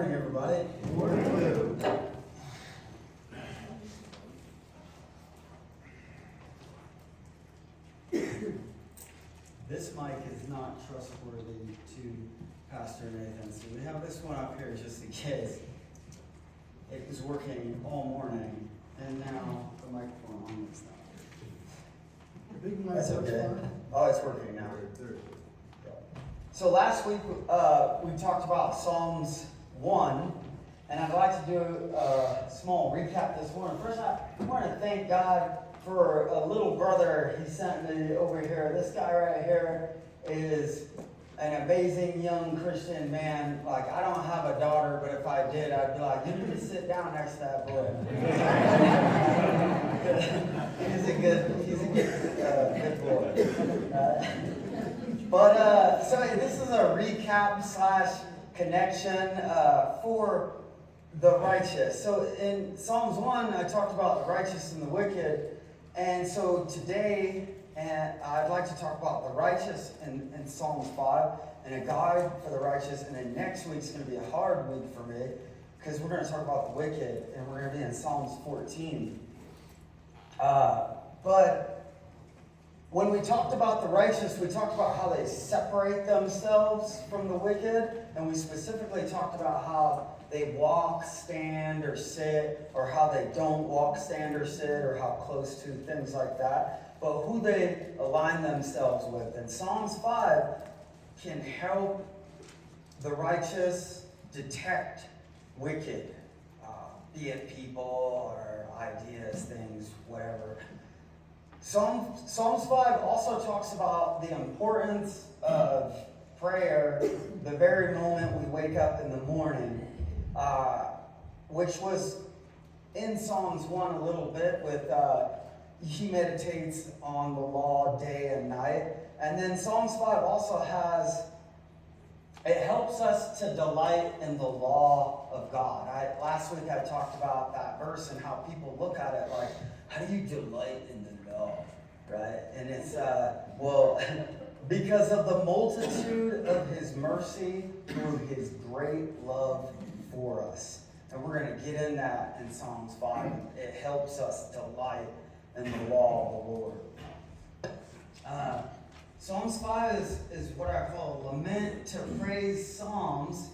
morning, everybody. Good morning. This mic is not trustworthy to Pastor Nathan, so we have this one up here just in case. It was working all morning, and now the microphone on is not. Big mic, That's okay. fine. Oh, it's working now. There. So last week we talked about Psalms 1, and I'd like to do a small recap this morning. First, I want to thank God for a little brother He sent me over here. This guy right here is an amazing young Christian man. Like, I don't have a daughter, but if I did, I'd be like, you need to sit down next to that boy. He's a good boy. So this is a recap / connection for the righteous. So in Psalms 1, I talked about the righteous and the wicked. And so today, I'd like to talk about the righteous in Psalms 5 and a guide for the righteous. And then next week's going to be a hard week for me because we're going to talk about the wicked, and we're going to be in Psalms 14. But when we talked about the righteous, we talked about how they separate themselves from the wicked, and we specifically talked about how they walk, stand, or sit, or how they don't walk, stand, or sit, or how close to, things like that, but who they align themselves with. And Psalms 5 can help the righteous detect wicked, be it people or ideas, things, whatever. Psalms 5 also talks about the importance of prayer the very moment we wake up in the morning, which was in Psalms 1 a little bit with he meditates on the law day and night. And then Psalms 5 also it helps us to delight in the law of God. Last week I talked about that verse and how people look at it like, how do you delight in the law, right? And it's, because of the multitude of His mercy through His great love for us. And we're going to get in that in Psalms 5. It helps us delight in the law of the Lord. Psalms 5 is what I call a lament to praise psalms.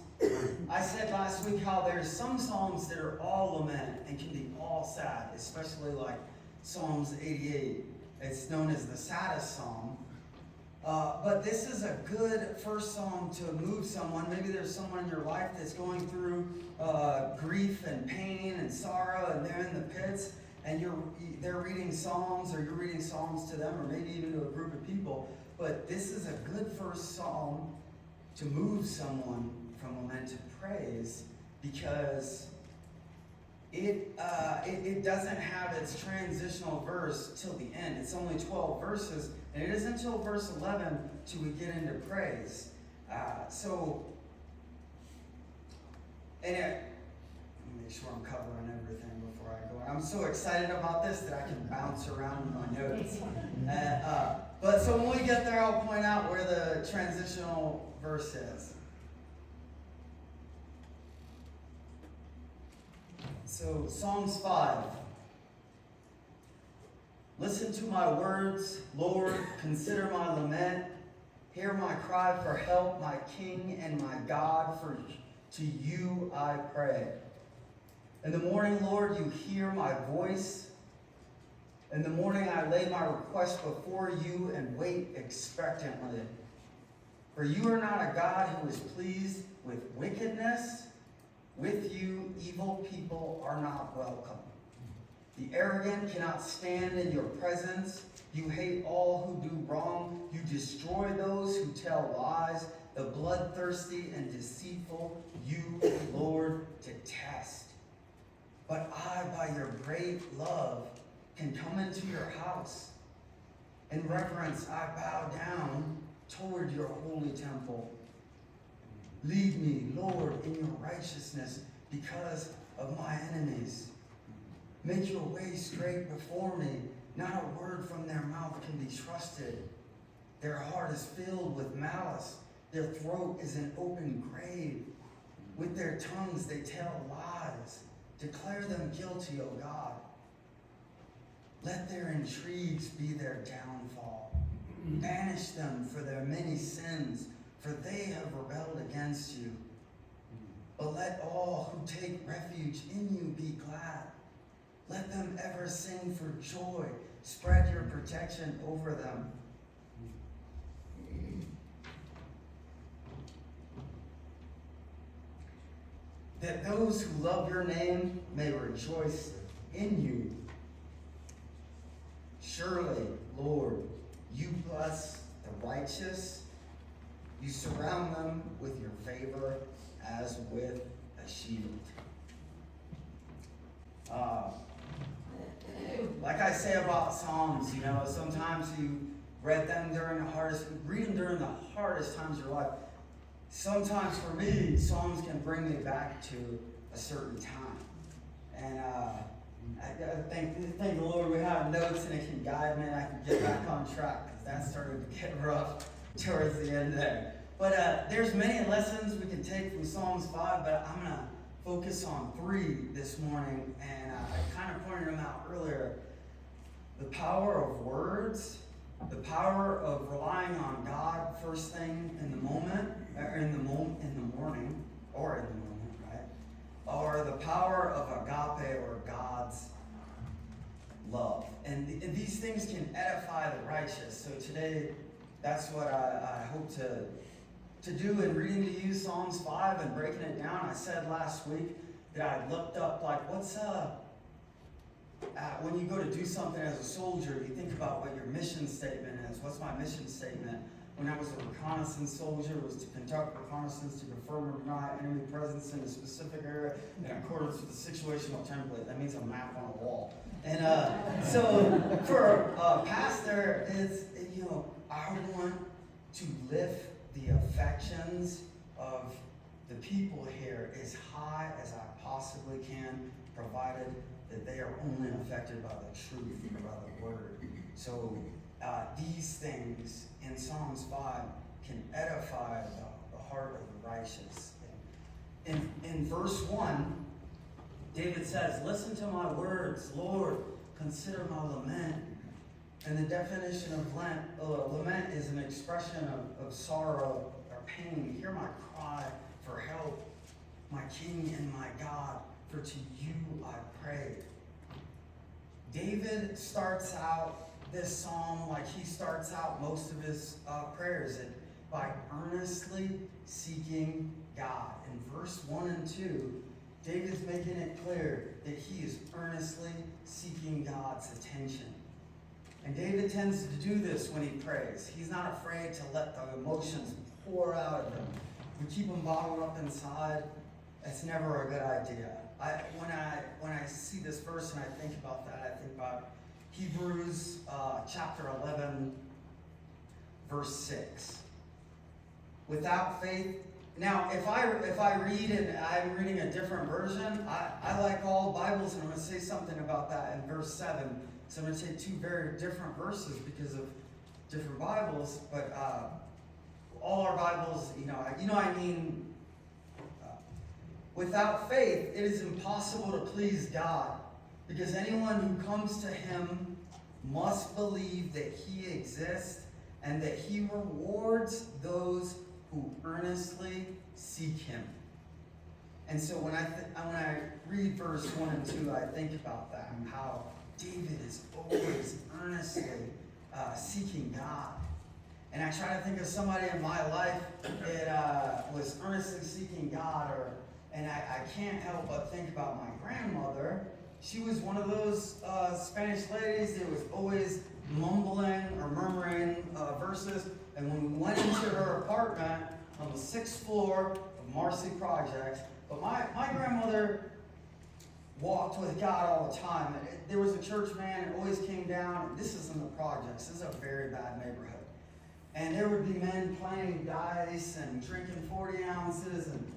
I said last week how there's some psalms that are all lament and can be all sad, especially like Psalms 88. It's known as the saddest psalm. But this is a good first psalm to move someone. Maybe there's someone in your life that's going through grief and pain and sorrow, and they're in the pits, and they're reading psalms, or you're reading psalms to them, or maybe even to a group of people. But this is a good first psalm to move someone from lament to praise, because it doesn't have its transitional verse till the end. It's only 12 verses, and it isn't until verse 11 till we get into praise. Let me make sure I'm covering everything before I go. I'm so excited about this that I can bounce around in my notes. But so when we get there, I'll point out where the transitional verse is. So, Psalms 5. Listen to my words, Lord, consider my lament. Hear my cry for help, my King and my God, for to you I pray. In the morning, Lord, you hear my voice. In the morning I lay my request before you and wait expectantly. For you are not a God who is pleased with wickedness. With you, evil people are not welcome. The arrogant cannot stand in your presence. You hate all who do wrong. You destroy those who tell lies. The bloodthirsty and deceitful, you, Lord, detest. But I, by your great love, can come into your house. In reverence, I bow down toward your holy temple. Lead me, Lord, in your righteousness because of my enemies. Make your way straight before me. Not a word from their mouth can be trusted. Their heart is filled with malice. Their throat is an open grave. With their tongues they tell lies. Declare them guilty, O God. Let their intrigues be their downfall. Banish them for their many sins, for they have rebelled against you. But let all who take refuge in you be glad. Let them ever sing for joy. Spread your protection over them. That those who love your name may rejoice in you. Surely, Lord, you bless the righteous. You surround them with your favor as with a shield. Like I say about Psalms, sometimes you read them during the hardest times of your life. Sometimes for me, Psalms can bring me back to a certain time. And I thank the Lord we have notes and it can guide me and I can get back on track because that started to get rough towards the end there. But there's many lessons we can take from Psalms 5, but I'm going to focus on 3 this morning. And I kind of pointed them out earlier. The power of words, the power of relying on God first thing in the morning, right? Or the power of agape or God's love. And these things can edify the righteous. So today, that's what I hope to do in reading to you Psalms 5 and breaking it down. I said last week that I looked up when you go to do something as a soldier, you think about what your mission statement is. What's my mission statement? When I was a reconnaissance soldier, it was to conduct reconnaissance to confirm or deny enemy presence in a specific area in accordance with the situational template. That means a map on a wall. And so for a pastor, I want to lift the affections of the people here as high as I possibly can, provided that they are only affected by the truth and by the word. So these things in Psalms 5 can edify the heart of the righteous. In verse 1, David says, "Listen to my words, Lord, consider my lament." And the definition of lament is an expression of sorrow or pain. Hear my cry for help, my King and my God, for to you I pray. David starts out this psalm like he starts out most of his prayers by earnestly seeking God. In verse 1 and 2, David's making it clear that he is earnestly seeking God's attention. And David tends to do this when he prays. He's not afraid to let the emotions pour out of him. We keep them bottled up inside. It's never a good idea. When I see this verse and I think about that, I think about Hebrews chapter 11, verse 6. Without faith. Now, if I read and I'm reading a different version, I like all Bibles, and I'm going to say something about that in verse 7. So I'm going to take 2 very different verses because of different Bibles, but all our Bibles, without faith, it is impossible to please God, because anyone who comes to him must believe that he exists and that he rewards those who earnestly seek him. And so when I read verse 1 and 2, I think about that and how David is always earnestly seeking God. And I try to think of somebody in my life that was earnestly seeking God, and I can't help but think about my grandmother. She was one of those Spanish ladies that was always mumbling or murmuring verses. And when we went into her apartment on the 6th floor of Marcy Projects, but my grandmother walked with God all the time. There was a church man that always came down. This is in the projects. This is a very bad neighborhood. And there would be men playing dice and drinking 40 ounces and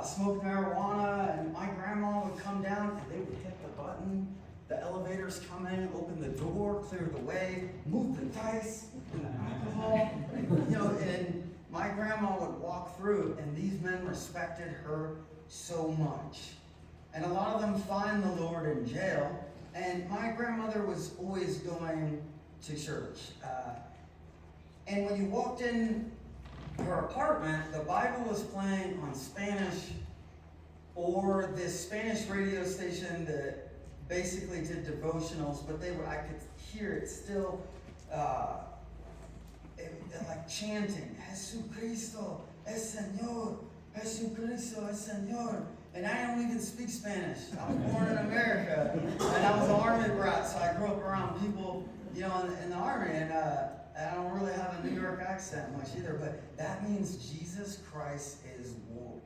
smoking marijuana. And my grandma would come down and they would hit the button. The elevators come in, open the door, clear the way, move the dice and the alcohol. And my grandma would walk through, and these men respected her so much. And a lot of them find the Lord in jail. And my grandmother was always going to church. And when you walked in her apartment, the Bible was playing on Spanish, or this Spanish radio station that basically did devotionals, but I could hear it still like chanting, Jesucristo es Señor, Jesucristo es Señor. And I don't even speak Spanish. I was born in America, and I was an army brat, so I grew up around people, in the army, and I don't really have a New York accent much either, but that means Jesus Christ is Lord.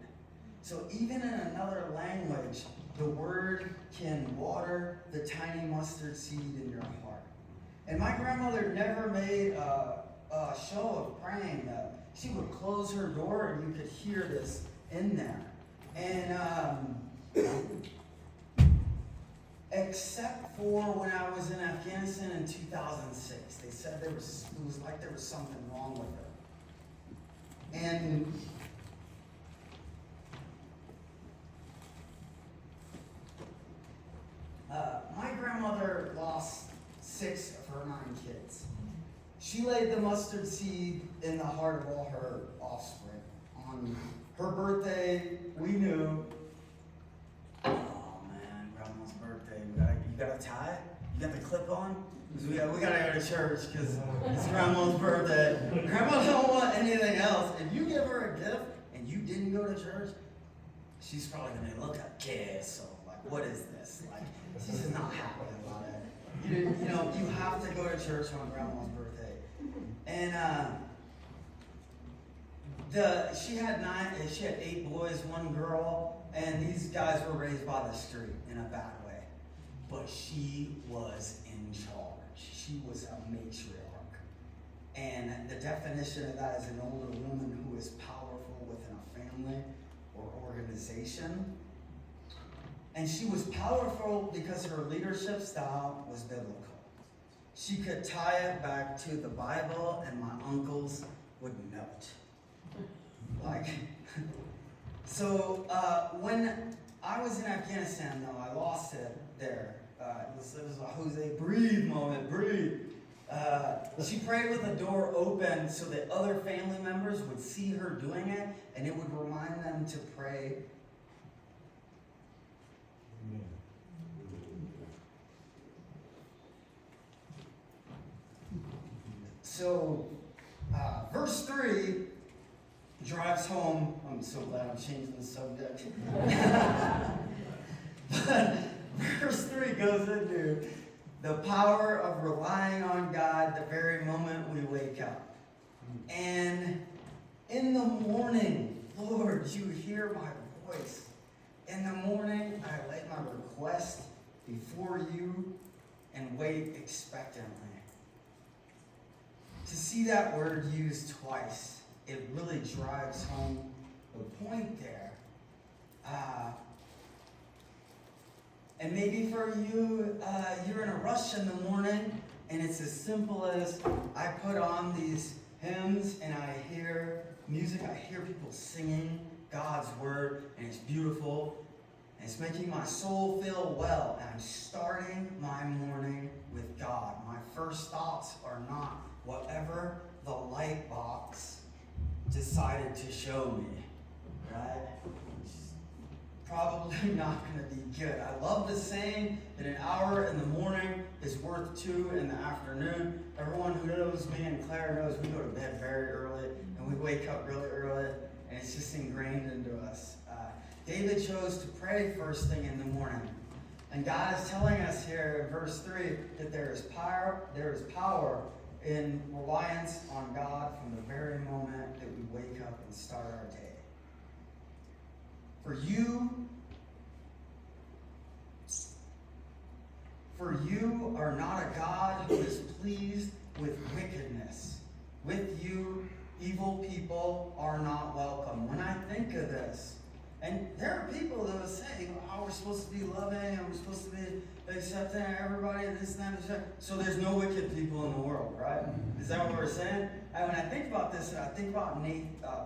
So even in another language, the word can water the tiny mustard seed in your heart. And my grandmother never made a show of praying. She would close her door and you could hear this in there. And except for when I was in Afghanistan in 2006, they said it was like there was something wrong with her. And my grandmother lost 6 of her 9 kids. She laid the mustard seed in the heart of all her offspring. On her birthday, we knew, oh man, grandma's birthday, you got a tie? You got the clip on? Because we gotta go to church because it's grandma's birthday. Grandma don't want anything else. If you give her a gift and you didn't go to church, she's probably gonna look at kids. So like, what is this? Like, she's just not happy about it. You have to go to church on grandma's birthday. And she had 8 boys, 1 girl, and these guys were raised by the street in a bad way. But she was in charge. She was a matriarch. And the definition of that is an older woman who is powerful within a family or organization. And she was powerful because her leadership style was biblical. She could tie it back to the Bible, and my uncles would melt. So when I was in Afghanistan, though, I lost it there. It was a Jose, breathe moment, breathe. She prayed with the door open so that other family members would see her doing it, and it would remind them to pray. So, verse 3 drives home. I'm so glad I'm changing the subject. But verse 3 goes into the power of relying on God the very moment we wake up. And in the morning, Lord, you hear my voice. In the morning, I lay my request before you and wait expectantly. To see that word used twice, it really drives home the point there. And maybe for you, you're in a rush in the morning, and it's as simple as I put on these hymns and I hear music, I hear people singing God's word, and it's beautiful, and it's making my soul feel well, and I'm starting my morning with God. My first thoughts are not whatever the light box decided to show me, right? It's probably not going to be good. I love the saying that an hour in the morning is worth 2 in the afternoon. Everyone who knows me and Claire knows we go to bed very early and we wake up really early, and it's just ingrained into us. David chose to pray first thing in the morning. And God is telling us here in verse 3 that there is power in reliance on God from the very moment that we wake up and start our day. For you are not a God who is pleased with wickedness. With you, evil people are not welcome. When I think of this, and there are people that will say, oh, we're supposed to be loving, and we're supposed to be accepting everybody, this, that, and that. So there's no wicked people in the world, right? Is that what we're saying? And when I think about this, I think about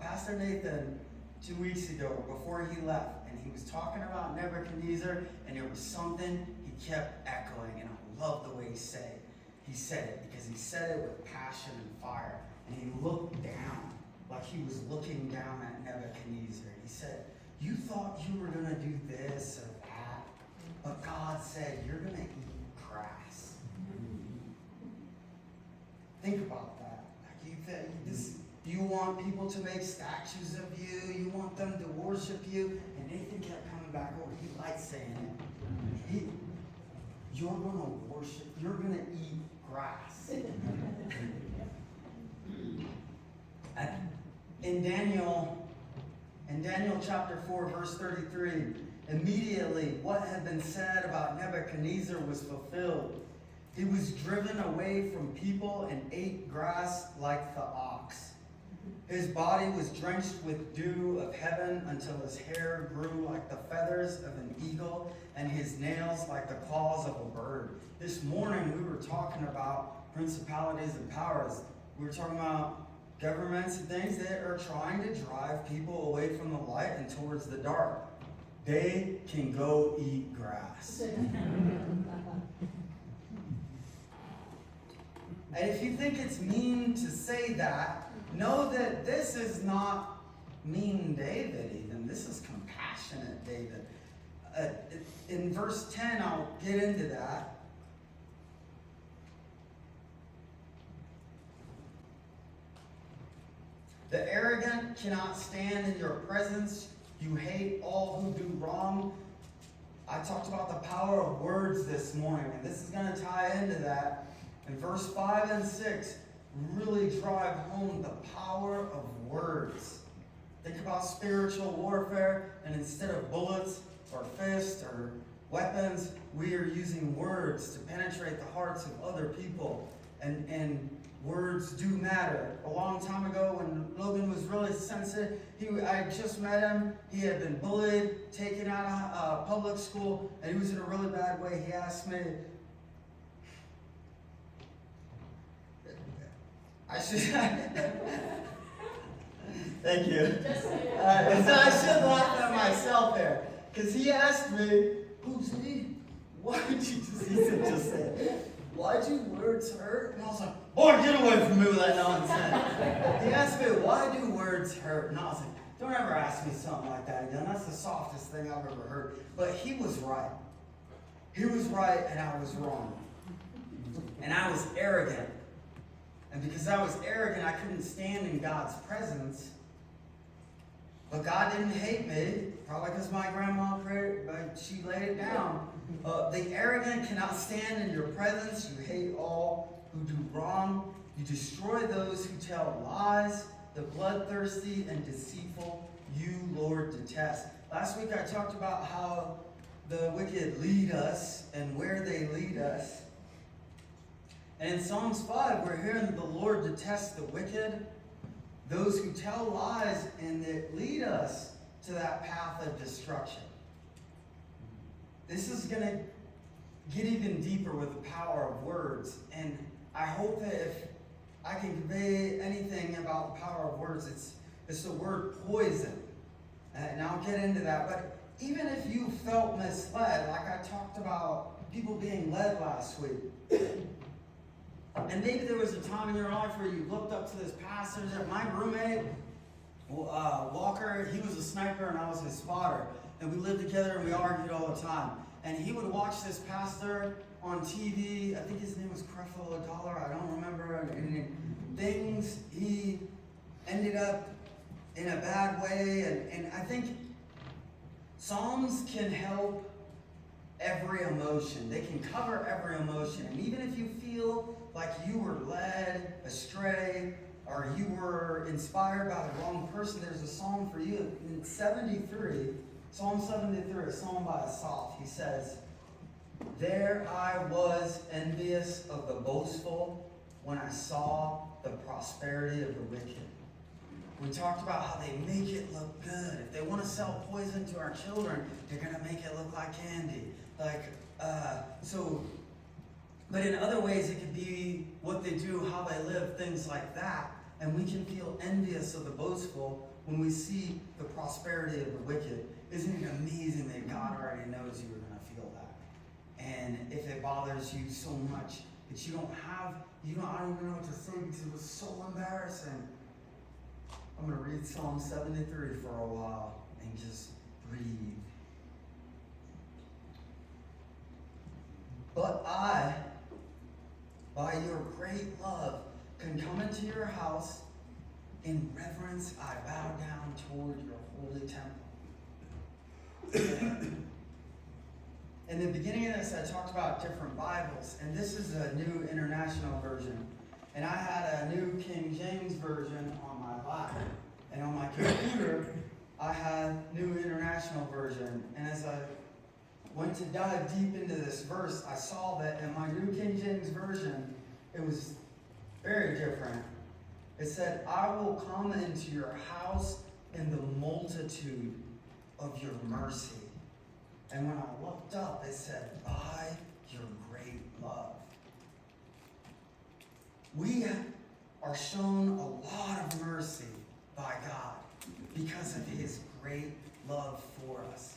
Pastor Nathan 2 weeks ago, before he left, and he was talking about Nebuchadnezzar, and there was something he kept echoing, and I love the way he said it. He said it because he said it with passion and fire, and he looked down like he was looking down at Nebuchadnezzar. He said, you thought you were going to do this or that, but God said you're going to eat grass. Think about that. Like you want people to make statues of you. You want them to worship you. And Nathan kept coming back over. He liked saying it. You're going to worship. You're going to eat grass. In Daniel chapter 4, verse 33, immediately what had been said about Nebuchadnezzar was fulfilled. He was driven away from people and ate grass like the ox. His body was drenched with dew of heaven until his hair grew like the feathers of an eagle and his nails like the claws of a bird. This morning we were talking about principalities and powers. We were talking about governments and things that are trying to drive people away from the light and towards the dark. They can go eat grass. And if you think it's mean to say that, know that this is not mean David even. This is compassionate David. In verse 10, I'll get into that. The arrogant cannot stand in your presence. You hate all who do wrong. I talked about the power of words this morning, and this is going to tie into that. In verse 5 and 6, really drive home the power of words. Think about spiritual warfare, and instead of bullets or fists or weapons, we are using words to penetrate the hearts of other people. And words do matter. A long time ago when Logan was really sensitive, I just met him. He had been bullied, taken out of public school, and he was in a really bad way. He asked me, Thank you. I should laugh at myself there. Because he asked me, why did you just say, why do words hurt? And I was like, boy, get away from me with that nonsense. He asked me, why do words hurt? And I was like, don't ever ask me something like that again. That's the softest thing I've ever heard. But he was right. He was right and I was wrong. And I was arrogant. And because I was arrogant, I couldn't stand in God's presence. But God didn't hate me, probably because my grandma prayed, but she laid it down. The arrogant cannot stand in your presence. You hate all who do wrong. You destroy those who tell lies. The bloodthirsty and deceitful you, Lord, detest. Last week I talked about how the wicked lead us and where they lead us. And in Psalms 5, we're hearing that the Lord detests the wicked, those who tell lies and that lead us to that path of destruction. This is going to get even deeper with the power of words. And I hope that if I can convey anything about the power of words, it's the word poison. And I'll get into that. But even if you felt misled, like I talked about people being led last week, and maybe there was a time in your life where you looked up to this pastor. My roommate, Walker, he was a sniper and I was his spotter. And we lived together and we argued all the time. And he would watch this pastor on TV. I think his name was Creflo Dollar. I don't remember. And things, he ended up in a bad way. And I think Psalms can help every emotion. They can cover every emotion. And even if you feel like you were led astray or you were inspired by the wrong person, there's a psalm for you. In 73, Psalm 73, a psalm by Asaph, he says, "There I was envious of the boastful when I saw the prosperity of the wicked." We talked about how they make it look good. If they want to sell poison to our children, they're going to make it look like candy. But in other ways, it could be what they do, how they live, things like that. And we can feel envious of the boastful when we see the prosperity of the wicked. Isn't it amazing that God already knows you are going to feel that? And if it bothers you so much that you don't, I don't even know what to say because it was so embarrassing. I'm going to read Psalm 73 for a while and just breathe. But I, by your great love, can come into your house. In reverence, I bow down toward your holy temple. In the beginning of this, I talked about different Bibles, and this is a New International Version. And I had a New King James Version on my lap. And on my computer, I had New International Version. And as I went to dive deep into this verse, I saw that in my New King James Version, it was very different. It said, I will come into your house in the multitude of your mercy. And when I looked up, it said, by your great love. We are shown a lot of mercy by God because of his great love for us.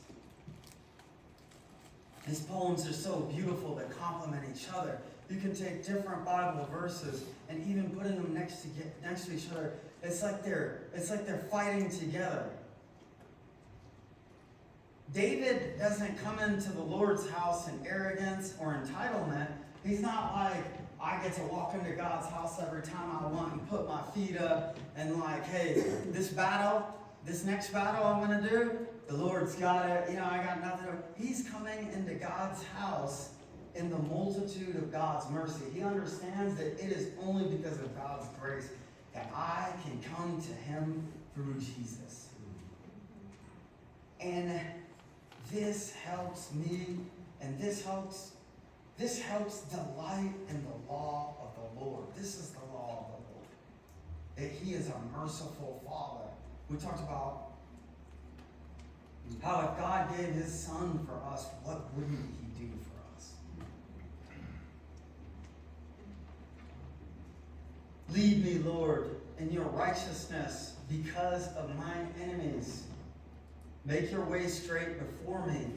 His poems are so beautiful that complement each other. You can take different Bible verses and even putting them next to each other. It's like they're fighting together. David doesn't come into the Lord's house in arrogance or entitlement. He's not like, I get to walk into God's house every time I want and put my feet up and like, hey, this next battle I'm going to do, the Lord's got it. I got nothing. He's coming into God's house in the multitude of God's mercy. He understands that it is only because of God's grace that I can come to him through Jesus. And this helps me, and this helps delight in the law of the Lord. This is the law of the Lord. That he is a merciful Father. We talked about how if God gave his son for us, what wouldn't he do for us? Lead me, Lord, in your righteousness because of mine enemies. Make your way straight before me.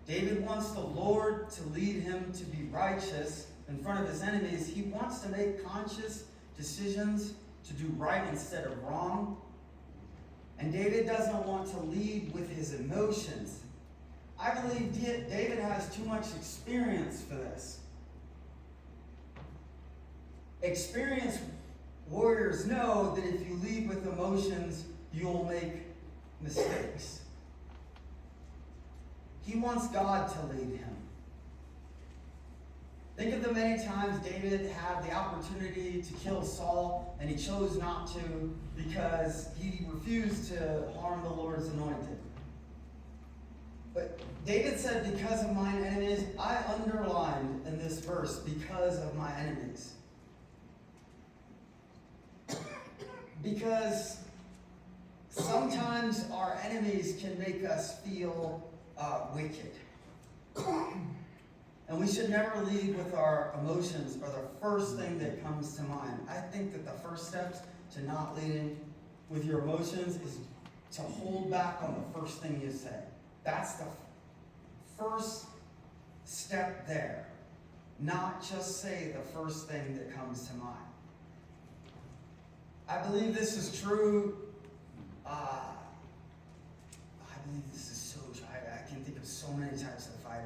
David wants the Lord to lead him to be righteous in front of his enemies. He wants to make conscious decisions to do right instead of wrong. And David doesn't want to lead with his emotions. I believe David has too much experience for this. Experienced warriors know that if you lead with emotions, you'll make mistakes. He wants God to lead him. Think of the many times David had the opportunity to kill Saul, and he chose not to because he refused to harm the Lord's anointed. But David said, because of mine enemies, I underlined in this verse, because of my enemies. Because sometimes our enemies can make us feel wicked. And we should never lead with our emotions or the first thing that comes to mind. I think that the first steps to not leading with your emotions is to hold back on the first thing you say. That's the first step there. Not just say the first thing that comes to mind. I believe this is true. I believe this is so true. I can think of so many types of fighting.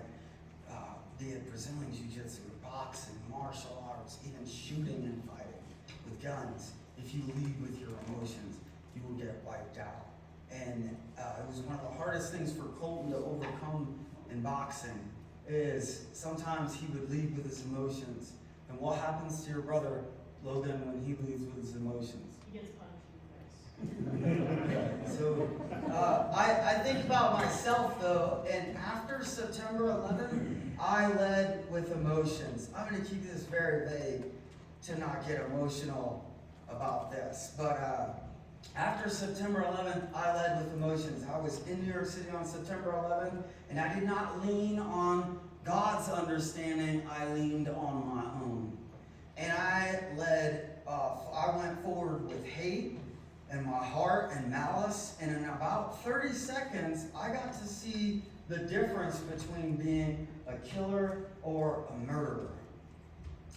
Be it Brazilian Jiu-Jitsu, boxing, martial arts, even shooting and fighting with guns. If you lead with your emotions, you will get wiped out. And it was one of the hardest things for Colton to overcome in boxing is sometimes he would lead with his emotions. And what happens to your brother, Logan, when he leads with his emotions? He gets punched in the face. So I think about myself though, and after September 11th, I led with emotions. I'm going to keep this very vague to not get emotional about this. But after September 11th, I led with emotions. I was in New York City on September 11th, and I did not lean on God's understanding. I leaned on my own. And I went forward with hate, and my heart and malice. And in about 30 seconds, I got to see the difference between being a killer or a murderer.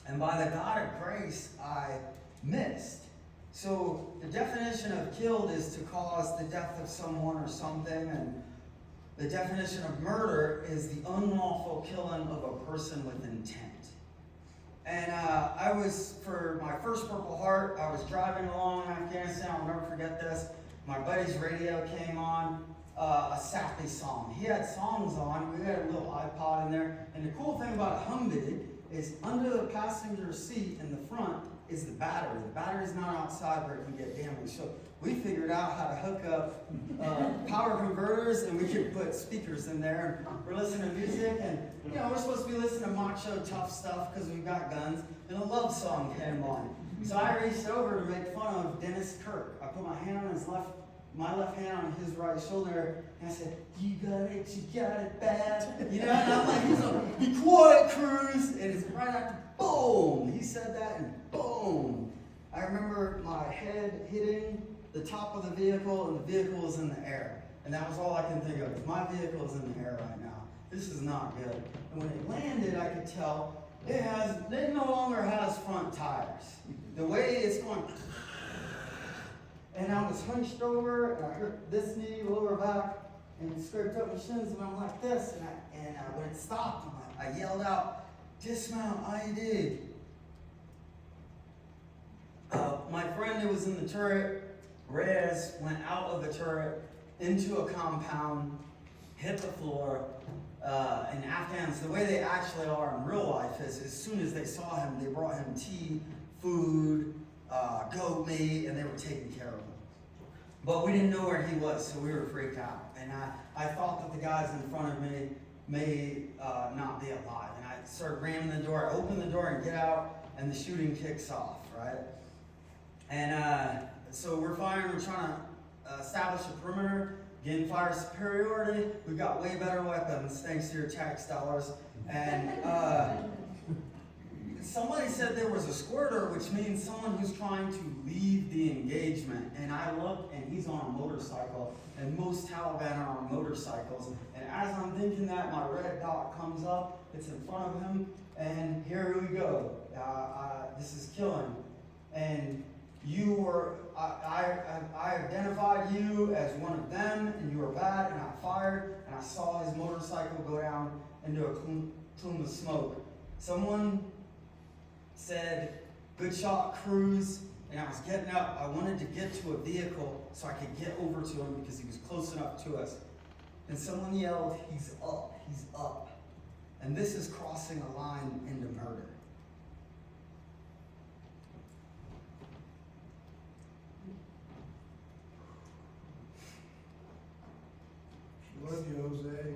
And by the God of grace, I missed. So the definition of killed is to cause the death of someone or something, and the definition of murder is the unlawful killing of a person with intent. And for my first Purple Heart, I was driving along in Afghanistan. I'll never forget this. My buddy's radio came on, a sappy song. He had songs on. We had a little iPod in there. And the cool thing about a Humvee is under the passenger seat in the front is the battery. The battery's not outside where it can get damaged. So we figured out how to hook up power converters, and we could put speakers in there. And we're listening to music, and we're supposed to be listening to macho tough stuff because we've got guns. And a love song came on. So I reached over to make fun of Dennis Kirk. I put my left hand on his right shoulder, and I said, you got it bad. And I'm like, be quiet, Cruz. And it's right after, boom, he said that, and boom. I remember my head hitting the top of the vehicle, and the vehicle was in the air. And that was all I can think of. My vehicle is in the air right now. This is not good. And when it landed, I could tell it no longer has front tires. The way it's going, and I was hunched over, and I hurt this knee, lower back, and it scraped up my shins, and I'm like this, and when it stopped, I yelled out, dismount, IED. My friend who was in the turret, Reyes, went out of the turret into a compound, hit the floor. And Afghans, the way they actually are in real life is as soon as they saw him, they brought him tea, food, goat meat, and they were taking care of him. But we didn't know where he was, so we were freaked out. And I thought that the guys in front of me may not be alive. And I started ramming the door. I opened the door and get out, and the shooting kicks off, right? And so we're firing. We're trying to establish a perimeter, gain fire superiority. We've got way better weapons thanks to your tax dollars. And somebody said there was a squirter, which means someone who's trying to leave the engagement. And I look, and he's on a motorcycle, and most Taliban are on motorcycles. And as I'm thinking that, my red dot comes up. It's in front of him, and here we go. This is killing. And I identified you as one of them, and you were bad, and I fired, and I saw his motorcycle go down into a plume of smoke. Someone said, good shot, Cruz, and I was getting up. I wanted to get to a vehicle so I could get over to him because he was close enough to us. And someone yelled, he's up, he's up. And this is crossing a line into murder. Love you, Jose.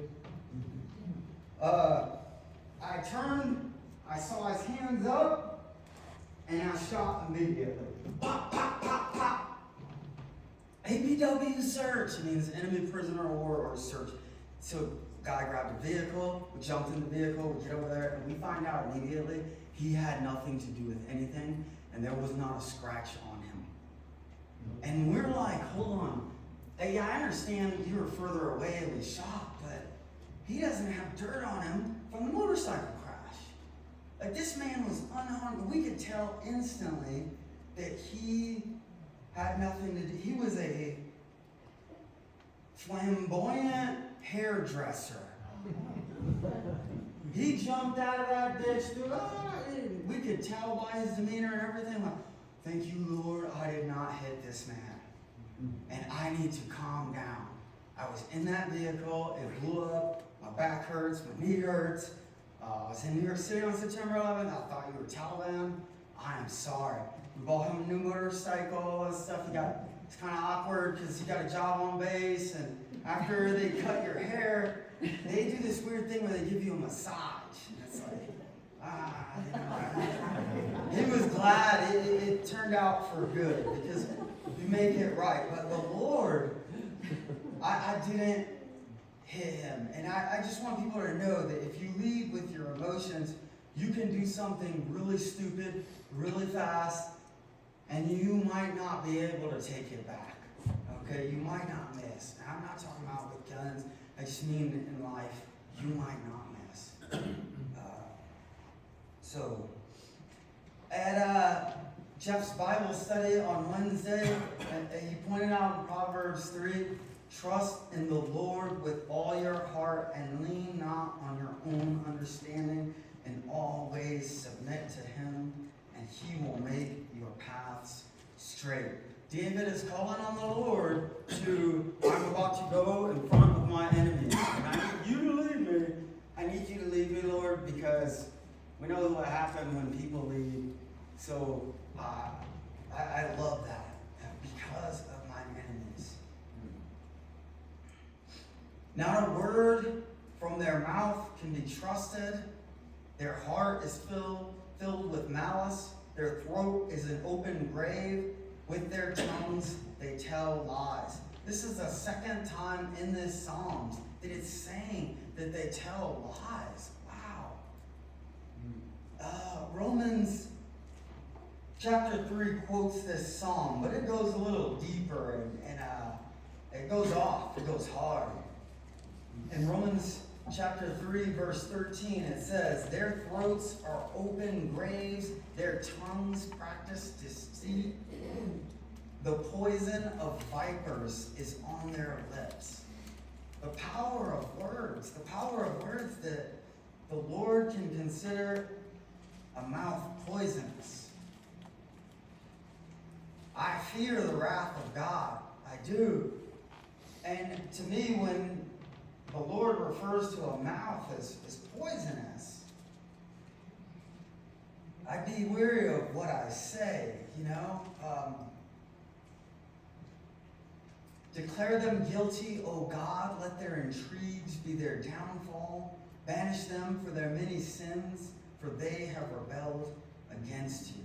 I turned, I saw his hands up, and I shot immediately. Pop, pop, pop, pop. APW search. It means enemy prisoner of war or search. So guy grabbed a vehicle, we jumped in the vehicle, we get over there, and we find out immediately he had nothing to do with anything, and there was not a scratch on him. And we're like, hold on. Yeah, I understand you were further away and we shot, but he doesn't have dirt on him from the motorcycle crash. Like, this man was unharmed. We could tell instantly that he had nothing to do. He was a flamboyant hairdresser. He jumped out of that ditch, we could tell by his demeanor and everything, like, thank you, Lord, I did not hit this man. And I need to calm down. I was in that vehicle, it blew up, my back hurts, my knee hurts. I was in New York City on September 11th, I thought you were Taliban. I am sorry. We bought him a new motorcycle and stuff. It's kind of awkward because you got a job on base, and after they cut your hair, they do this weird thing where they give you a massage. And it's like, he was glad it turned out for good because you make it right. But the Lord, I didn't hit him. And I just want people to know that if you lead with your emotions, you can do something really stupid, really fast, And you might not be able to take it back. Okay, you might not miss. And I'm not talking about with guns. I just mean in life, you might not miss. So, at Jeff's Bible study on Wednesday, he pointed out in Proverbs 3, trust in the Lord with all your heart and lean not on your own understanding. In all ways submit to him, and he will make your paths straight. David is calling on the Lord to, I'm about to go in front of my enemies, and I need you to lead me. I need you to lead me, Lord, because we know what happened when people lead. So I love that because of my enemies. Not a word from their mouth can be trusted. Their heart is filled with malice. Their throat is an open grave. With their tongues they tell lies. This is the second time in this Psalms that it's saying that they tell lies. Wow. Romans chapter 3 quotes this psalm, but it goes a little deeper and it goes off. It goes hard. In Romans chapter 3, verse 13, it says, their throats are open graves, their tongues practice deceit. The poison of vipers is on their lips. The power of words that the Lord can consider a mouth poisonous. I fear the wrath of God. I do. And to me, when the Lord refers to a mouth as poisonous, I'd be wary of what I say, you know. Declare them guilty, O God. Let their intrigues be their downfall. Banish them for their many sins, for they have rebelled against you.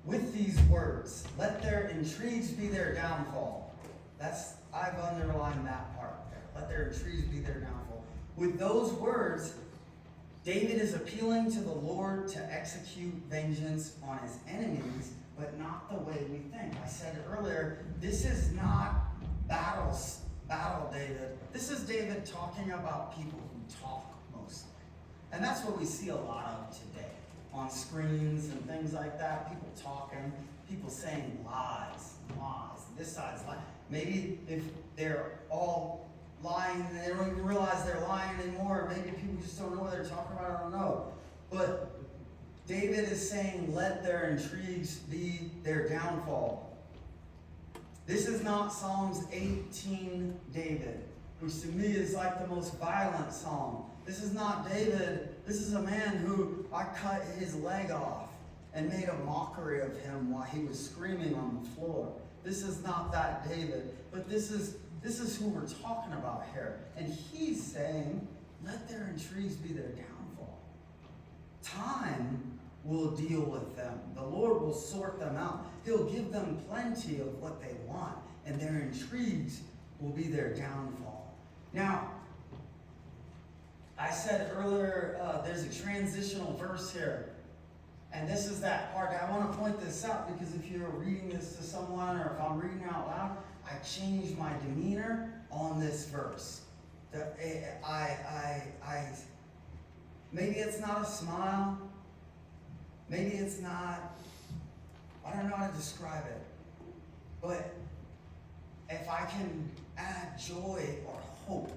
With these words, let their intrigues be their downfall. I've underlined that part there. Let their intrigues be their downfall. With those words, David is appealing to the Lord to execute vengeance on his enemies, but not the way we think. I said earlier, this is not battle David. This is David talking about people who talk mostly. And that's what we see a lot of today on screens and things like that. People talking, people saying lies. This side's lying. Maybe if they're all lying and they don't even realize they're lying anymore, maybe people just don't know what they're talking about, I don't know. But David is saying, let their intrigues be their downfall. This is not Psalms 18 David, which to me is like the most violent psalm. This is not David. This is a man who I cut his leg off and made a mockery of him while he was screaming on the floor. This is not that David, but this is who we're talking about here. And he's saying, let their intrigues be their downfall. Time will deal with them. The Lord will sort them out. He'll give them plenty of what they want, and their intrigues will be their downfall. Now, I said earlier, there's a transitional verse here. And this is that part. I want to point this out because if you're reading this to someone or if I'm reading out loud, I changed my demeanor on this verse. Maybe it's not a smile. Maybe it's not, I don't know how to describe it. But if I can add joy or hope,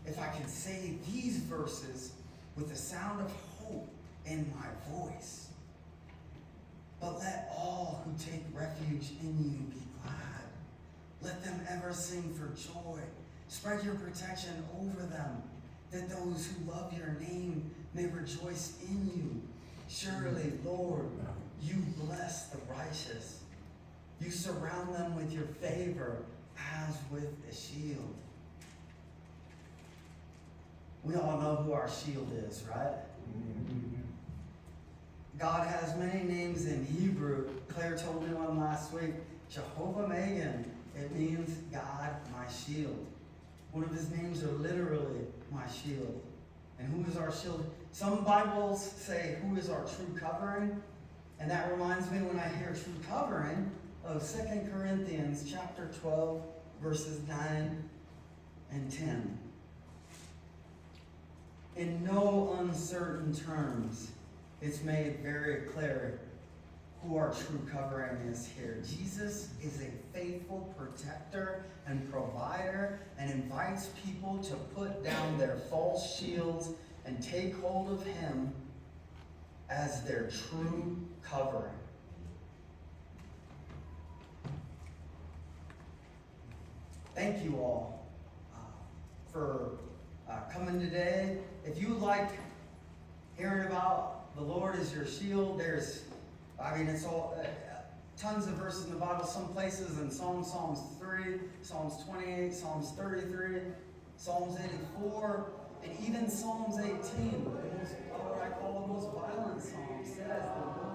if I can say these verses with the sound of hope in my voice. But let all who take refuge in you be glad. Let them ever sing for joy. Spread your protection over them, that those who love your name may rejoice in you. Surely, Lord, you bless the righteous. You surround them with your favor as with a shield. We all know who our shield is, right? God has many names in Hebrew. Claire told me one last week. Jehovah Magen. It means God, my shield. One of his names are literally my shield. And who is our shield? Some Bibles say who is our true covering. And that reminds me when I hear true covering of 2 Corinthians chapter 12, verses 9 and 10. In no uncertain terms, it's made very clear who our true covering is here. Jesus is a faithful protector and provider and invites people to put down their false shields and take hold of him as their true covering. Thank you all for coming today. If you like hearing about the Lord as your shield, it's all tons of verses in the Bible, some places in Psalms 3, Psalms 28, Psalms 33, Psalms 84, and even Psalms 18, what I call the most violent psalm, says, "The Lord